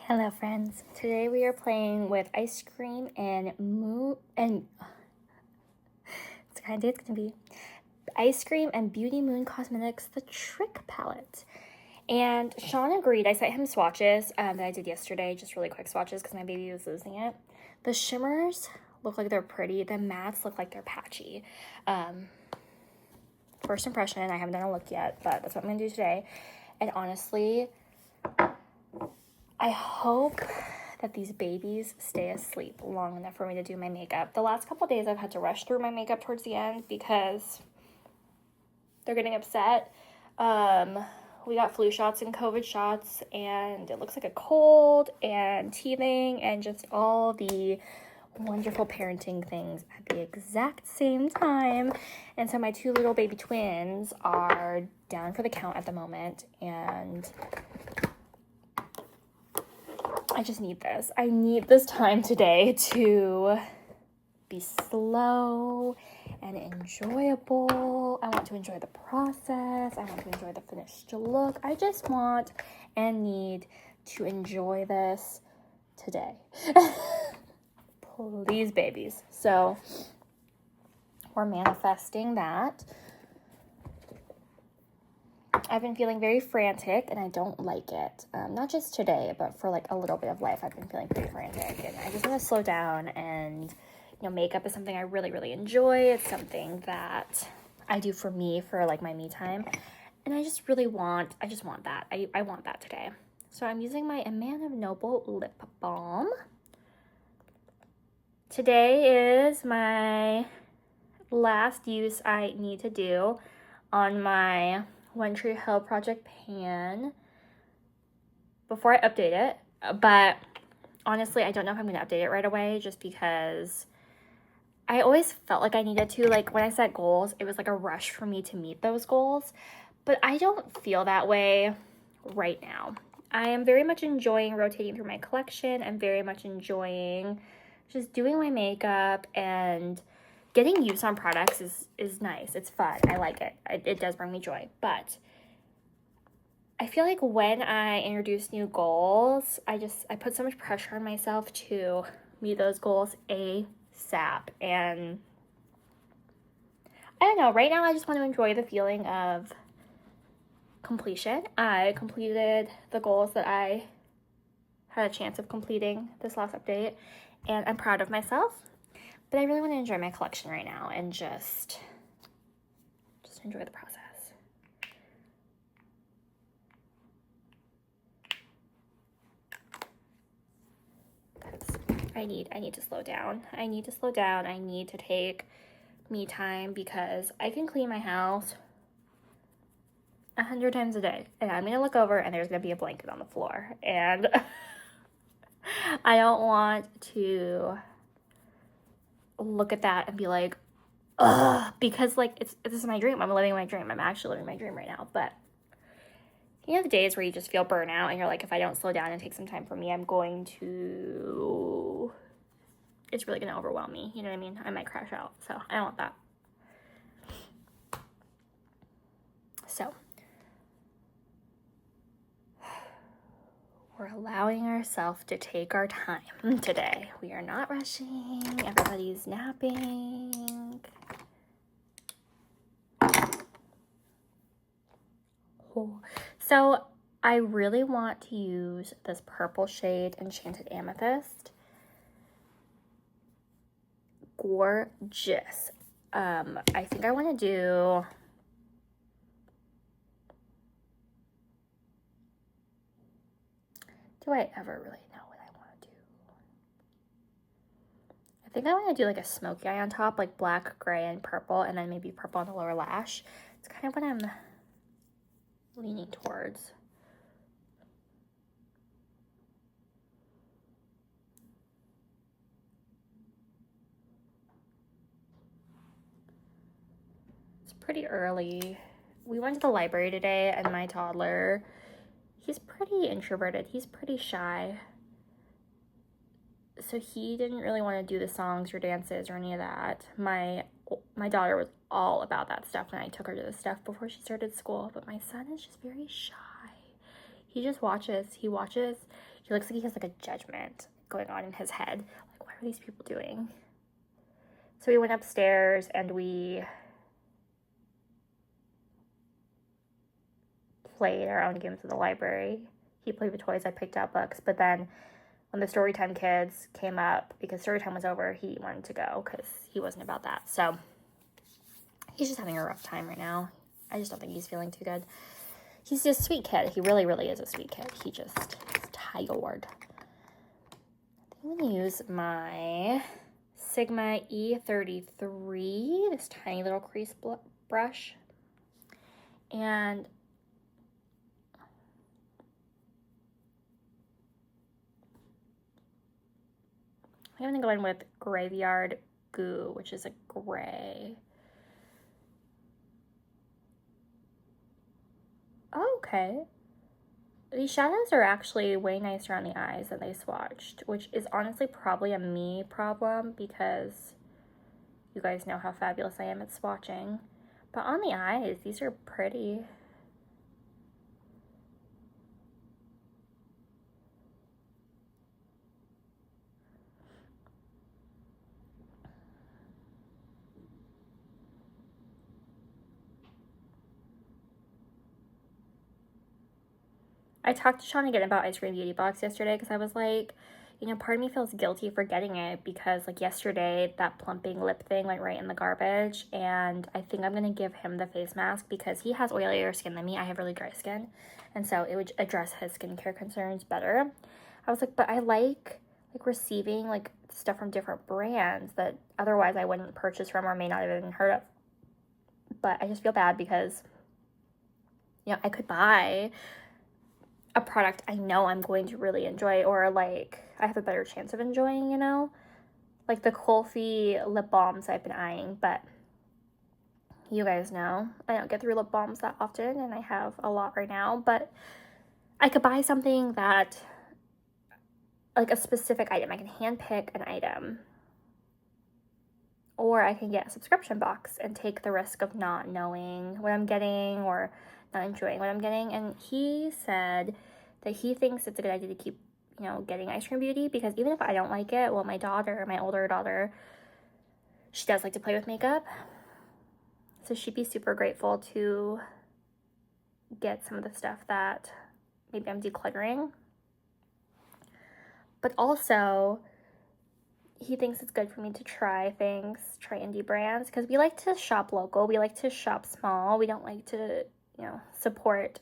Hello friends, today we are playing with ice cream and it's kind of day it's gonna be ice cream and Beauty Moon Cosmetics, the Trick Palette. And Sean agreed. I sent him swatches that I did yesterday, just really quick swatches because my baby was losing it. The shimmers look like they're pretty, the mattes look like they're patchy. First impression, I haven't done a look yet, but that's what I'm gonna do today. And honestly, I hope that these babies stay asleep long enough for me to do my makeup. The last couple days I've had to rush through my makeup towards the end because they're getting upset. We got flu shots and COVID shots, and it looks like a cold and teething and just all the wonderful parenting things at the exact same time. And so my two little baby twins are down for the count at the moment, and I just need this. I need this time today to be slow and enjoyable. I want to enjoy the process. I want to enjoy the finished look. I just want and need to enjoy this today. Please, babies. So we're manifesting that. I've been feeling very frantic, and I don't like it. Not just today, but for like a little bit of life, I've been feeling pretty frantic, and I just want to slow down. And makeup is something I really, really enjoy. It's something that I do for me, for like my me time, and I just want that. I want that today. So I'm using my Amana Noble lip balm. Today is my last use I need to do on my One Tree Hill Project pan before I update it. But honestly, I don't know if I'm going to update it right away, just because I always felt like I needed to. Like when I set goals, it was like a rush for me to meet those goals. But I don't feel that way right now. I am very much enjoying rotating through my collection. I'm very much enjoying just doing my makeup, and getting use on products is nice. It's fun. I like it. It does bring me joy. But I feel like when I introduce new goals, I put so much pressure on myself to meet those goals ASAP. And I don't know. Right now, I just want to enjoy the feeling of completion. I completed the goals that I had a chance of completing this last update, and I'm proud of myself. But I really want to enjoy my collection right now and just enjoy the process. I need to slow down. I need to slow down. I need to take me time, because I can clean my house 100 times a day, and I'm going to look over and there's going to be a blanket on the floor. And I don't want to look at that and be like, ugh, because like this is my dream. I'm living my dream. I'm actually living my dream right now. But the days where you just feel burnout and you're like, if I don't slow down and take some time for me, it's really going to overwhelm me. You know what I mean? I might crash out. So I don't want that. So we're allowing ourselves to take our time today. We are not rushing. Everybody's napping. So I really want to use this purple shade, Enchanted Amethyst. Gorgeous. I think I want to do I ever really know what I want to do? I think I want to do like a smoky eye on top, like black, gray, and purple, and then maybe purple on the lower lash. It's kind of what I'm leaning towards. It's pretty early. We went to the library today, and my toddler, he's pretty introverted. He's pretty shy. So he didn't really want to do the songs or dances or any of that. My daughter was all about that stuff, and I took her to the stuff before she started school. But my son is just very shy. He just watches. He watches. He looks like he has like a judgment going on in his head. Like, what are these people doing? So we went upstairs and we played our own games in the library. He played with toys, I picked out books, but then when the Storytime kids came up, because Storytime was over, he wanted to go because he wasn't about that. So he's just having a rough time right now. I just don't think he's feeling too good. He's just a sweet kid. He really, really is a sweet kid. He just is tired. I'm going to use my Sigma E33, this tiny little crease brush. And I'm going to go in with Graveyard Goo, which is a gray. Oh, okay. These shadows are actually way nicer on the eyes than they swatched, which is honestly probably a me problem because you guys know how fabulous I am at swatching. But on the eyes, these are pretty. I talked to Sean again about Ice Cream Beauty Box yesterday because I was like, you know, part of me feels guilty for getting it because like yesterday that plumping lip thing went right in the garbage, and I think I'm going to give him the face mask because he has oilier skin than me. I have really dry skin, and so it would address his skincare concerns better. I was like, but I like receiving like stuff from different brands that otherwise I wouldn't purchase from or may not have even heard of. But I just feel bad because, you know, I could buy a product I know I'm going to really enjoy, or like I have a better chance of enjoying, you know, like the Kulfi lip balms I've been eyeing, but you guys know I don't get through lip balms that often, and I have a lot right now. But I could buy something that, like a specific item, I can hand pick an item, or I can get a subscription box and take the risk of not knowing what I'm getting or not enjoying what I'm getting. And he said that he thinks it's a good idea to keep, you know, getting Ice Cream Beauty because even if I don't like it, well, my daughter, my older daughter, she does like to play with makeup. So she'd be super grateful to get some of the stuff that maybe I'm decluttering. But also, he thinks it's good for me to try things, try indie brands, because we like to shop local. We like to shop small. We don't like to, you know, support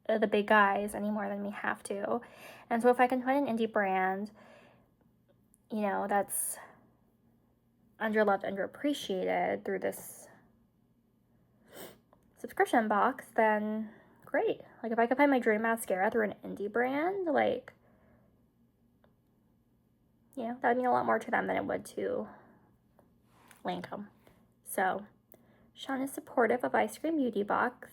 the big guys any more than we have to. And so if I can find an indie brand, you know, that's underloved, underappreciated through this subscription box, then great. Like if I could find my dream mascara through an indie brand, like, you know, that would mean a lot more to them than it would to Lancome. So Sean is supportive of Ice Cream Beauty Box,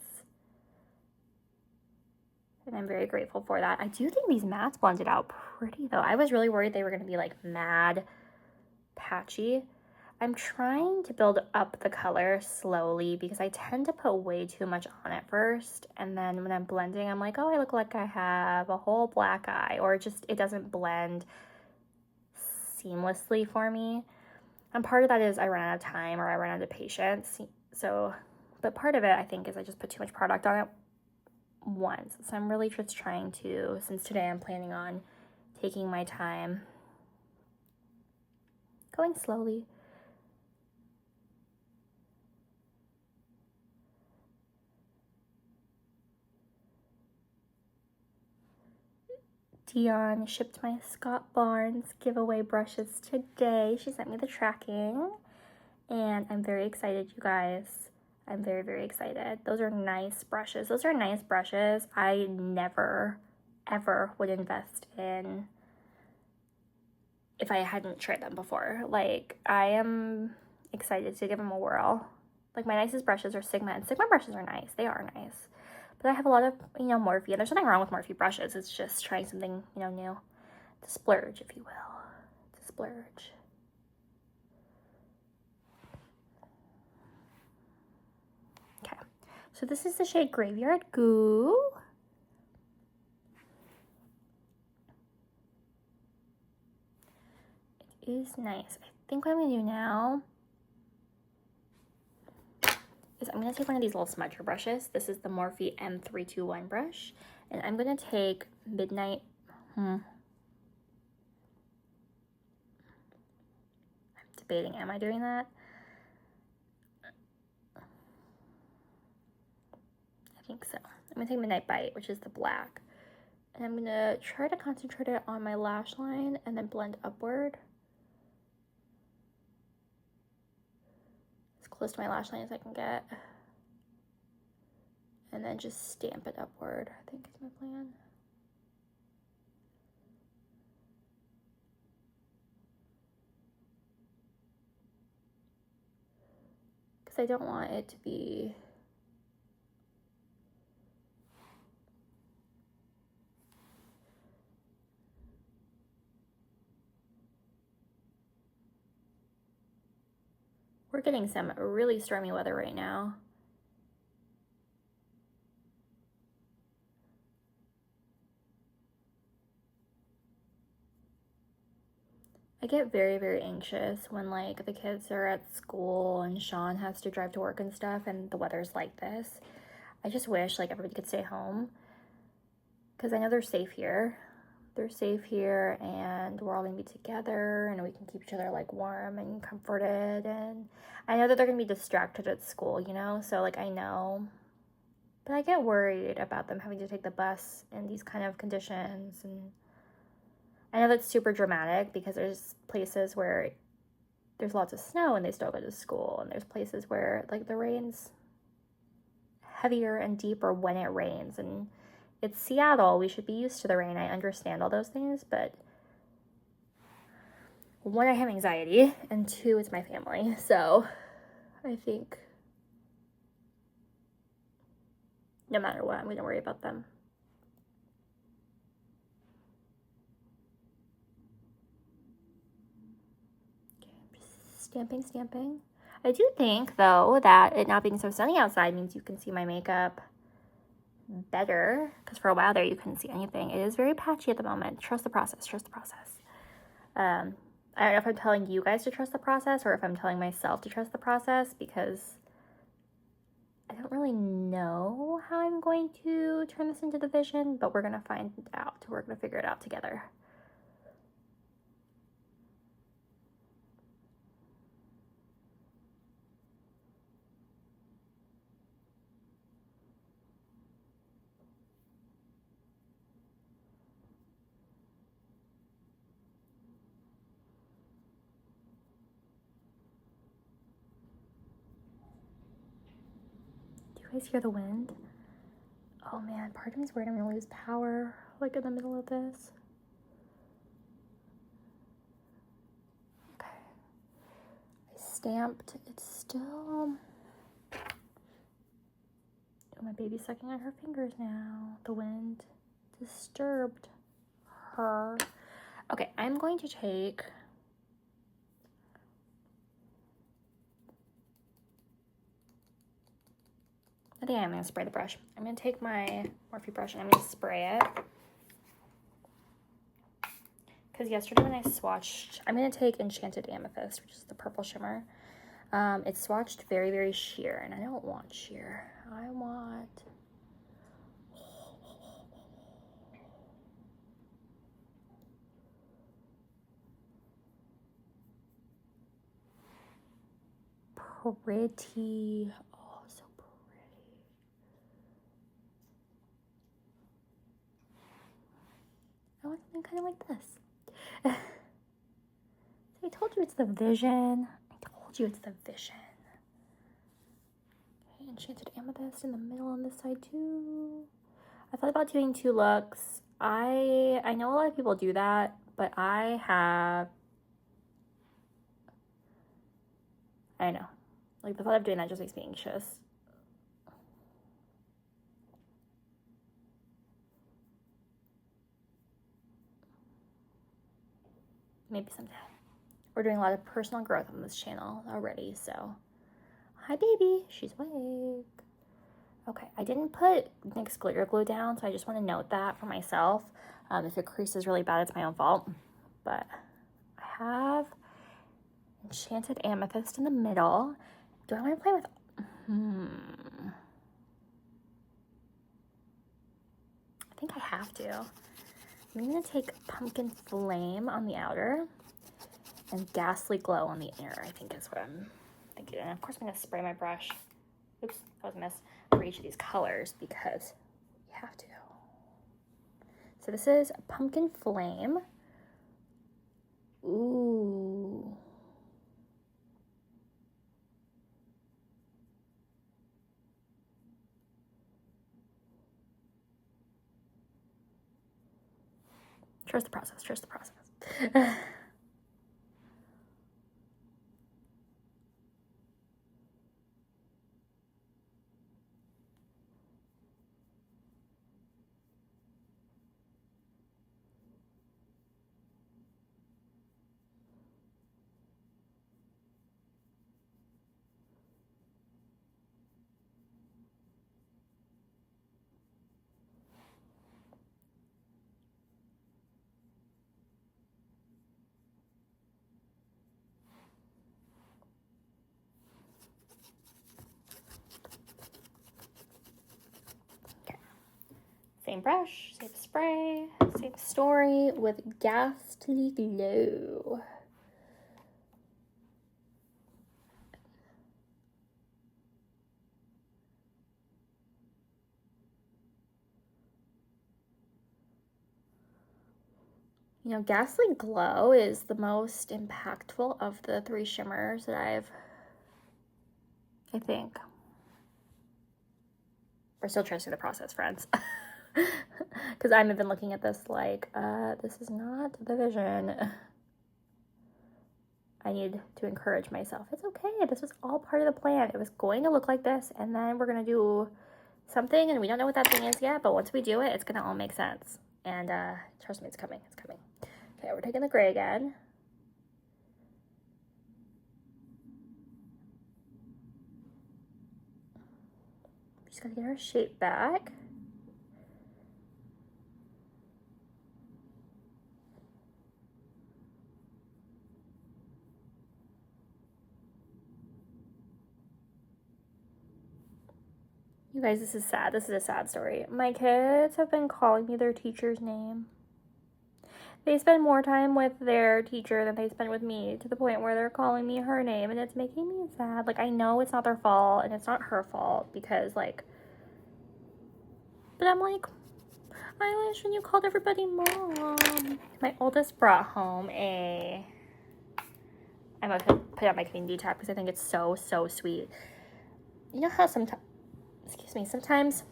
and I'm very grateful for that. I do think these mattes blended out pretty though. I was really worried they were going to be like mad patchy. I'm trying to build up the color slowly because I tend to put way too much on at first, and then when I'm blending I'm like, oh, I look like I have a whole black eye, or it doesn't blend seamlessly for me. And part of that is I run out of time or I run out of patience. So, but part of it I think is I just put too much product on it once. So I'm really just trying to, since today I'm planning on taking my time, going slowly. Dion shipped my Scott Barnes giveaway brushes today. She sent me the tracking, and I'm very excited, you guys. I'm very, very excited. Those are nice brushes. Those are nice brushes I never, ever would invest in if I hadn't tried them before. Like, I am excited to give them a whirl. Like, my nicest brushes are Sigma, and Sigma brushes are nice. They are nice. But I have a lot of, you know, Morphe, and there's nothing wrong with Morphe brushes. It's just trying something, you know, new. To splurge, if you will. To splurge. Okay. So this is the shade Graveyard Goo. is nice. I think what I'm gonna do now is I'm gonna take one of these little smudger brushes. This is the Morphe M321 brush, and I'm gonna take Midnight. I'm debating, am I doing that? I think so. I'm gonna take Midnight Bite, which is the black, and I'm gonna try to concentrate it on my lash line and then blend upward as close to my lash line as I can get, and then just stamp it upward, I think is my plan. Because I don't want it to be we're getting some really stormy weather right now. I get very, very anxious when like the kids are at school and Sean has to drive to work and stuff and the weather's like this. I just wish like everybody could stay home because I know they're safe here. They're safe here and we're all gonna be together and we can keep each other like warm and comforted, and I know that they're gonna be distracted at school, you know, so like I know, but I get worried about them having to take the bus in these kind of conditions. And I know that's super dramatic because there's places where there's lots of snow and they still go to school, and there's places where like the rain's heavier and deeper when it rains, and it's Seattle, we should be used to the rain. I understand all those things, but one, I have anxiety, and two, it's my family, so I think no matter what, I'm going to worry about them. Stamping. I do think, though, that it not being so sunny outside means you can see my makeup better, because for a while there you couldn't see anything. It is very patchy at the moment. Trust the process. I don't know if I'm telling you guys to trust the process or if I'm telling myself to trust the process, because I don't really know how I'm going to turn this into the vision, but we're going to find out. We're going to figure it out together. You guys hear the wind? Oh man, part of me is worried I'm gonna lose power like in the middle of this. Okay. I stamped. It's still... Oh, my baby's sucking on her fingers now. The wind disturbed her. Okay, I'm going to take... I think I'm going to spray the brush. I'm going to take my Morphe brush and I'm going to spray it. Because yesterday when I swatched, I'm going to take Enchanted Amethyst, which is the purple shimmer. It swatched very, very sheer, and I don't want sheer. I want... pretty. Oh, so pretty. I want something kind of like this. See, I told you it's the vision. Okay, Enchanted Amethyst in the middle on this side too. I thought about doing two looks. I know a lot of people do that, but I know. Like, the thought of doing that just makes me anxious. Maybe someday. We're doing a lot of personal growth on this channel already, so. Hi, baby. She's awake. Okay, I didn't put NYX glitter glue down, so I just want to note that for myself. If it creases really bad, it's my own fault. But I have enchanted amethyst in the middle. Do I want to play with... I think I have to. I'm going to take pumpkin flame on the outer and ghastly glow on the inner, I think is what I'm thinking. And of course I'm going to spray my brush. Oops, that was a miss. For each of these colors because you have to. So this is pumpkin flame. Ooh. Trust the process, trust the process. Same brush, same spray, same story with ghastly glow. You know, ghastly glow is the most impactful of the 3 shimmers that I think. We're still trusting the process, friends. Because I'm even looking at this like, this is not the vision. I need to encourage myself. It's okay. This was all part of the plan. It was going to look like this, and then we're going to do something, and we don't know what that thing is yet, but once we do it, it's going to all make sense. And trust me, it's coming. It's coming. Okay, we're taking the gray again. Just got to get our shape back. You guys, this is sad. This is a sad story. My kids have been calling me their teacher's name. They spend more time with their teacher than they spend with me, to the point where they're calling me her name, and it's making me sad. Like, I know it's not their fault, and it's not her fault, because, like... But I'm like, I wish when you called everybody mom. My oldest brought home a... I'm going to put it on my community tab, because I think it's so, so sweet. You know how sometimes... Excuse me, sometimes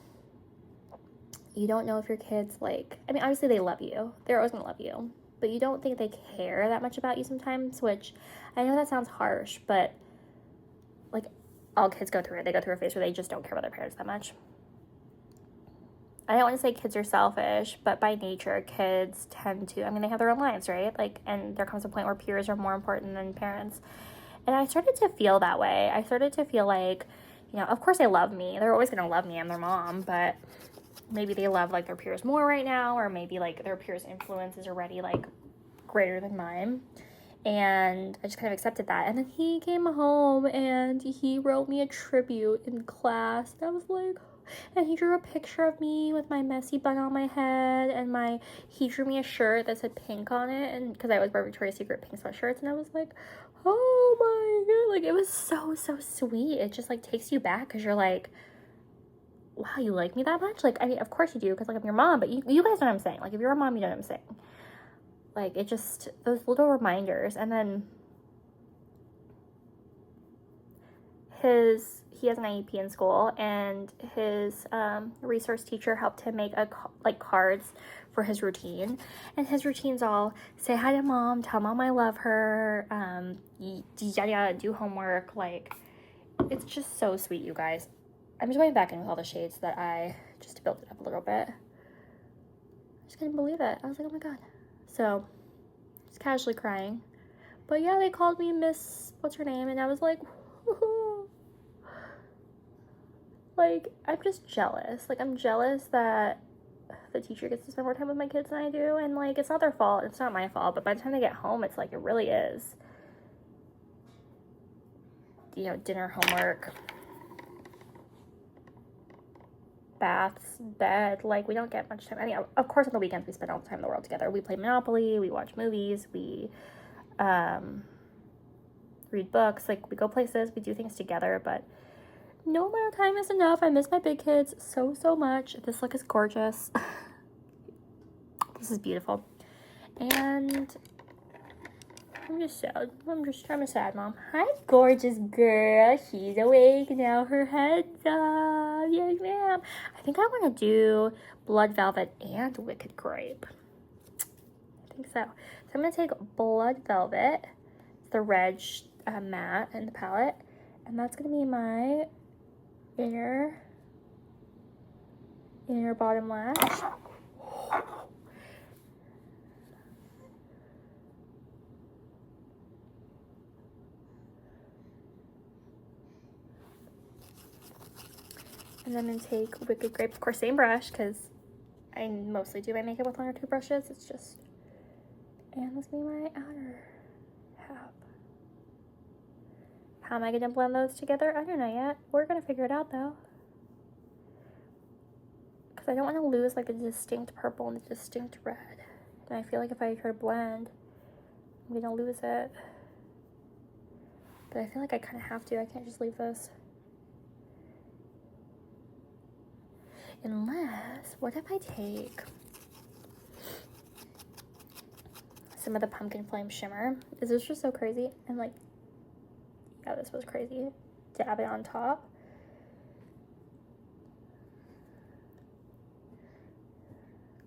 you don't know if your kids, like, I mean, obviously they love you. They're always going to love you. But you don't think they care that much about you sometimes, which I know that sounds harsh, but, like, all kids go through it. They go through a phase where they just don't care about their parents that much. I don't want to say kids are selfish, but by nature, kids tend to, I mean, they have their own lives, right? Like, and there comes a point where peers are more important than parents. And I started to feel that way. I started to feel like, you know, of course they love me. They're always going to love me. I'm their mom, but maybe they love, like, their peers more right now, or maybe, like, their peers' influence is already, like, greater than mine. And I just kind of accepted that. And then he came home and he wrote me a tribute in class. And I was like, and he drew a picture of me with my messy bun on my head, and he drew me a shirt that said pink on it, and because I was wearing Victoria's Secret pink sweatshirts, and I was like, oh my god, like, it was so, so sweet. It just, like, takes you back, because you're like, wow, you like me that much? Like, I mean, of course you do, because, like, I'm your mom, but you guys know what I'm saying. Like, if you're a mom, you know what I'm saying. Like, it just, those little reminders. And then he has an IEP in school, and his resource teacher helped him make cards for his routine. And his routine's all, say hi to mom, tell mom I love her, yada yada, do homework. Like, it's just so sweet, you guys. I'm just going back in with all the shades that I just built it up a little bit. I just couldn't believe it. I was like, oh my god. So, just casually crying. But yeah, they called me Miss, what's her name? And I was like, woohoo. Like, I'm just jealous. Like, I'm jealous that the teacher gets to spend more time with my kids than I do. And, like, it's not their fault. It's not my fault. But by the time they get home, it's like, it really is. You know, dinner, homework, baths, bed. Like, we don't get much time. I mean, of course, on the weekends, we spend all the time in the world together. We play Monopoly. We watch movies. We read books. Like, we go places. We do things together. But no amount of time is enough. I miss my big kids so, so much. This look is gorgeous. This is beautiful. And I'm just sad. I'm a sad mom. Hi, gorgeous girl. She's awake now. Her head's up. Yes, ma'am. I think I want to do Blood Velvet and Wicked Grape. I think so. So I'm going to take Blood Velvet. It's the red matte in the palette. And that's going to be my inner bottom lash. And then I'm going to take Wicked Grape, of course, same brush, because I mostly do my makeup with 1 or 2 brushes. It's just, and that's going to be my outer half. How am I going to blend those together? I don't know yet. We're going to figure it out, though. Because I don't want to lose, like, the distinct purple and the distinct red. And I feel like if I try to blend, I'm going to lose it. But I feel like I kind of have to. I can't just leave this. Unless, what if I take some of the Pumpkin Flame Shimmer? Is this just so crazy? And like, yeah, this was crazy. Dab it on top.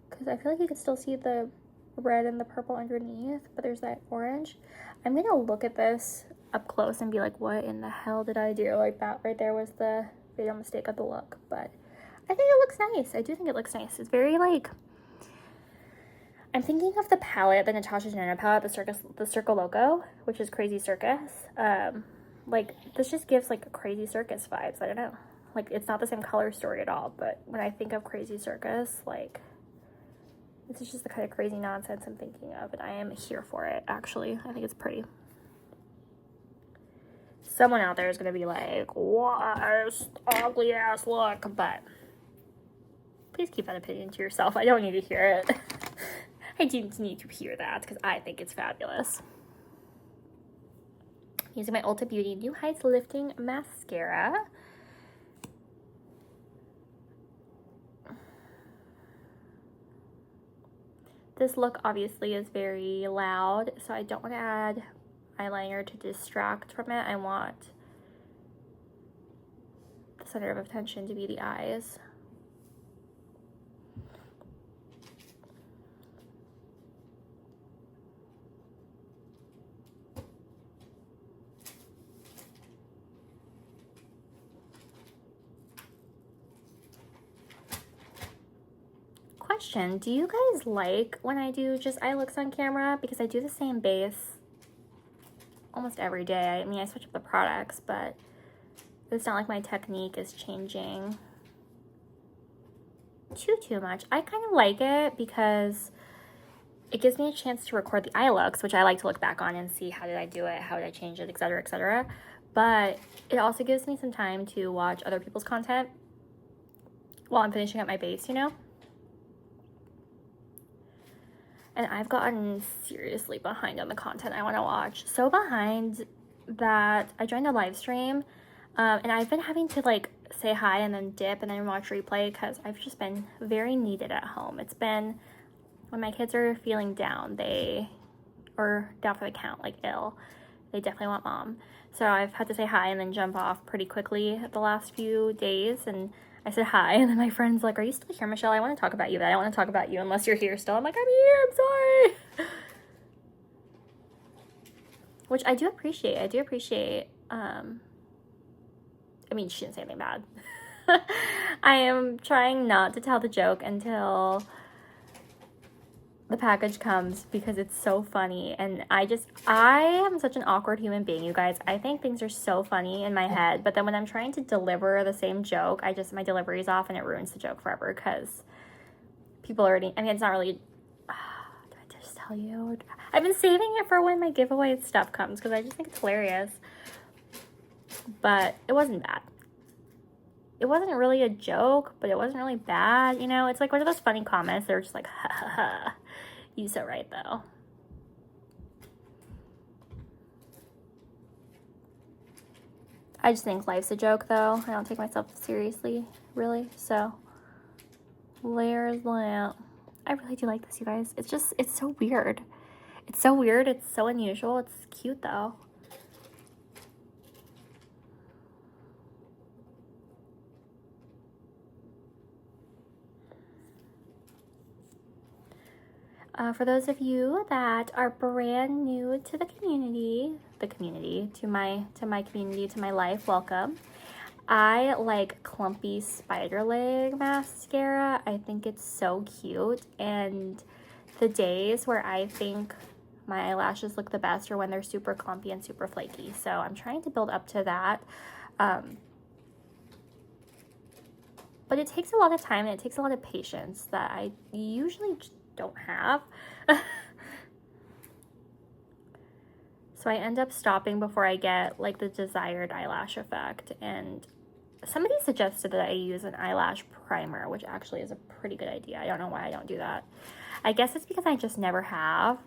Because I feel like you can still see the red and the purple underneath, but there's that orange. I'm going to look at this up close and be like, what in the hell did I do? Like, that right there was the fatal mistake of the look, but I think it looks nice. I do think it looks nice. It's very, like, I'm thinking of the palette, the Natasha Denona palette, the Circle Loco, which is Crazy Circus. Like, this just gives, like, Crazy Circus vibes. I don't know. Like, it's not the same color story at all, but when I think of Crazy Circus, like, this is just the kind of crazy nonsense I'm thinking of, and I am here for it, actually. I think it's pretty. Someone out there is going to be like, what is ugly ass look, but please keep that opinion to yourself. I don't need to hear it. I do need to hear that because I think it's fabulous. Using my Ulta Beauty New Heights Lifting Mascara. This look obviously is very loud, so I don't want to add eyeliner to distract from it. I want the center of attention to be the eyes. Question, do you guys like when I do just eye looks on camera? Because I do the same base almost every day. I mean, I switch up the products, but it's not like my technique is changing too much. I kind of like it because it gives me a chance to record the eye looks, which I like to look back on and see how did I do it, how did I change it, etc., etc. But it also gives me some time to watch other people's content while I'm finishing up my base, you know? And I've gotten seriously behind on the content I want to watch. So behind that I joined a live stream, and I've been having to like say hi and then dip and then watch replay because I've just been very needed at home. It's been when my kids are feeling down, or down for the count, like ill, they definitely want mom. So I've had to say hi and then jump off pretty quickly the last few days, and I said hi, and then my friend's like, are you still here, Michelle? I want to talk about you, but I don't want to talk about you unless you're here still. I'm like, I'm here, I'm sorry. Which I do appreciate. I mean, she didn't say anything bad. I am trying not to tell the joke until the package comes because it's so funny, and I am such an awkward human being, you guys. I think things are so funny in my head, but then when I'm trying to deliver the same joke, my delivery's off and it ruins the joke forever because people already, I mean, it's not really, did I just tell you? I've been saving it for when my giveaway stuff comes because I just think it's hilarious. But it wasn't bad. It wasn't really a joke, but it wasn't really bad, you know? It's like one of those funny comments. They're just like, ha ha ha. You so right, though. I just think life's a joke, though. I don't take myself seriously, really. So, there's that. I really do like this, you guys. It's just, it's so weird. It's so weird. It's so unusual. It's cute, though. For those of you that are brand new to the community, to my community, to my life, welcome. I like clumpy spider leg mascara. I think it's so cute, and the days where I think my eyelashes look the best are when they're super clumpy and super flaky. So I'm trying to build up to that. But it takes a lot of time and it takes a lot of patience that I usually don't have. So I end up stopping before I get like the desired eyelash effect. And somebody suggested that I use an eyelash primer, which actually is a pretty good idea. I don't know why I don't do that. I guess it's because I just never have.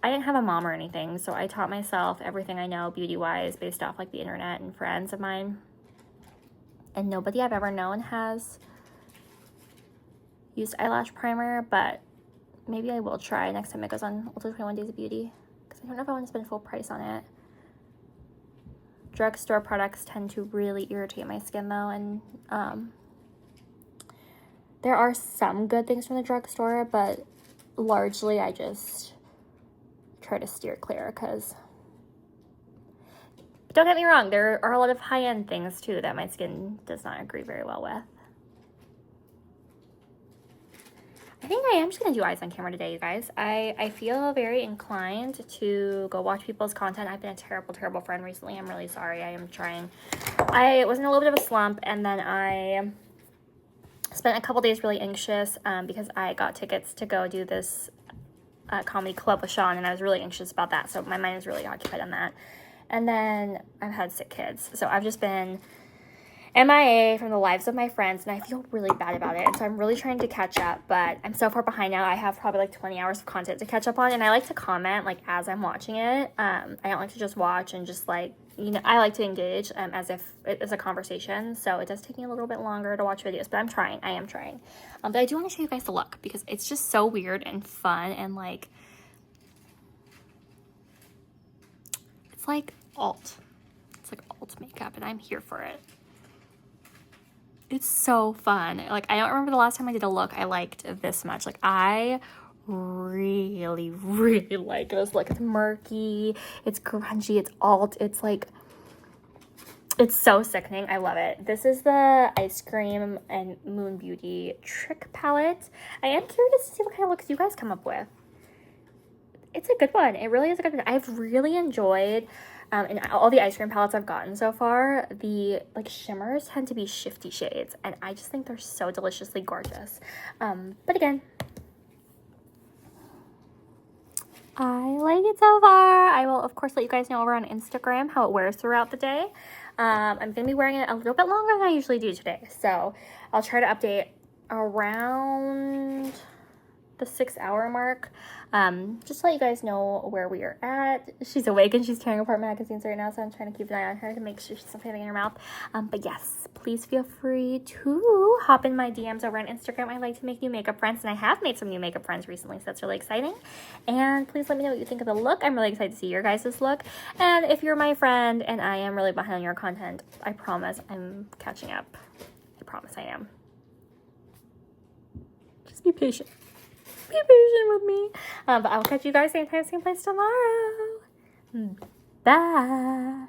I didn't have a mom or anything, so I taught myself everything I know beauty-wise based off like the internet and friends of mine. And nobody I've ever known has used eyelash primer, but maybe I will try next time it goes on Ultra 21 Days of Beauty, because I don't know if I want to spend full price on it. Drugstore products tend to really irritate my skin though, and there are some good things from the drugstore, but largely I just try to steer clear because, don't get me wrong, there are a lot of high-end things too that my skin does not agree very well with. I think I am just going to do eyes on camera today, you guys. I feel very inclined to go watch people's content. I've been a terrible, terrible friend recently. I'm really sorry. I am trying. I was in a little bit of a slump, and then I spent a couple days really anxious because I got tickets to go do this comedy club with Sean, and I was really anxious about that. So my mind is really occupied on that. And then I've had sick kids. So I've just been MIA from the lives of my friends, and I feel really bad about it. And so I'm really trying to catch up, but I'm so far behind now. I have probably like 20 hours of content to catch up on, and I like to comment like as I'm watching it. I don't like to just watch and just like, you know, I like to engage as if it's a conversation. So it does take me a little bit longer to watch videos, but I'm trying. I am trying. But I do want to show you guys the look because it's just so weird and fun, and like, it's like alt. It's like alt makeup, and I'm here for it. It's so fun. Like, I don't remember the last time I did a look I liked this much. Like, I really, really like this look. It's murky, it's grungy, it's alt, it's like, it's so sickening. I love it. This is the Ice Cream and Moon Beauty Trick Palette. I am curious to see what kind of looks you guys come up with. It's a good one. It really is a good one. I've really enjoyed and all the ice cream palettes I've gotten so far, the like shimmers tend to be shifty shades, and I just think they're so deliciously gorgeous. But again, I like it so far. I will of course let you guys know over on Instagram how it wears throughout the day. I'm gonna be wearing it a little bit longer than I usually do today, so I'll try to update around the 6-hour mark, just to let you guys know where we are at. She's awake and she's tearing apart magazines right now, so I'm trying to keep an eye on her to make sure she's not having in her mouth. But yes, please feel free to hop in my DMs over on Instagram. I like to make new makeup friends, and I have made some new makeup friends recently, so that's really exciting. And please let me know what you think of the look. I'm really excited to see your guys' look. And if you're my friend and I am really behind on your content, I promise I'm catching up. I promise I am. Just be patient. Be patient with me. But I will catch you guys same time, same place tomorrow. Bye.